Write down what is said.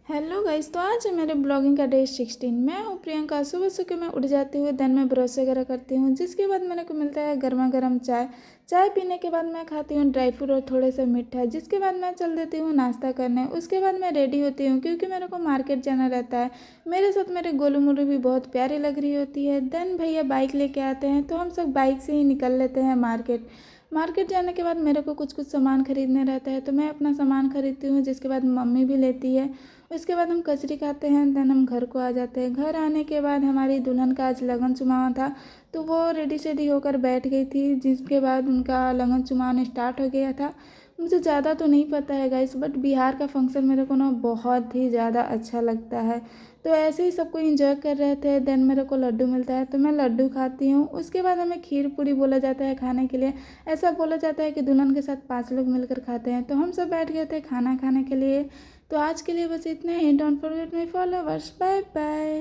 Hello guys, तो आज है मेरे ब्लॉगिंग का डे 16। मैं हूँ प्रियंका। सुबह सुबह मैं उठ जाती हूँ, देन मैं ब्रश वगैरह करती हूँ, जिसके बाद मेरे को मिलता है गर्मा गर्म चाय। चाय पीने के बाद मैं खाती हूँ ड्राई फ्रूट और थोड़े से मिठाई, जिसके बाद मैं चल देती हूँ नाश्ता करने। उसके बाद मैं रेडी होती हूँ क्योंकि मेरे को मार्केट जाना रहता है। मेरे साथ मेरे गोलू मोलू भी बहुत प्यारी लग रही होती है। देन भैया बाइक लेके आते हैं तो हम सब बाइक से ही निकल लेते हैं मार्केट। मार्केट जाने के बाद मेरे को कुछ कुछ सामान खरीदने रहता है तो मैं अपना सामान खरीदती हूँ, जिसके बाद मम्मी भी लेती है। उसके बाद हम कचरी खाते हैं, देन हम घर को आ जाते हैं। घर आने के बाद हमारी दुल्हन का आज लगन चुमाव था, तो वो रेडी सेडी होकर बैठ गई थी, जिसके बाद उनका लगन चुमाव स्टार्ट हो गया था। मुझे ज़्यादा तो नहीं पता है गाइस, बट बिहार का फंक्शन मेरे को ना बहुत ही ज़्यादा अच्छा लगता है। तो ऐसे ही सबको एंजॉय कर रहे थे। देन मेरे को लड्डू मिलता है तो मैं लड्डू खाती हूँ। उसके बाद हमें खीर पूड़ी बोला जाता है खाने के लिए। ऐसा बोला जाता है कि दुल्हन के साथ 5 लोग मिलकर खाते हैं, तो हम सब बैठ गए थे खाना खाने के लिए। तो आज के लिए बस इतना ही। Don't forget my followers. Bye bye.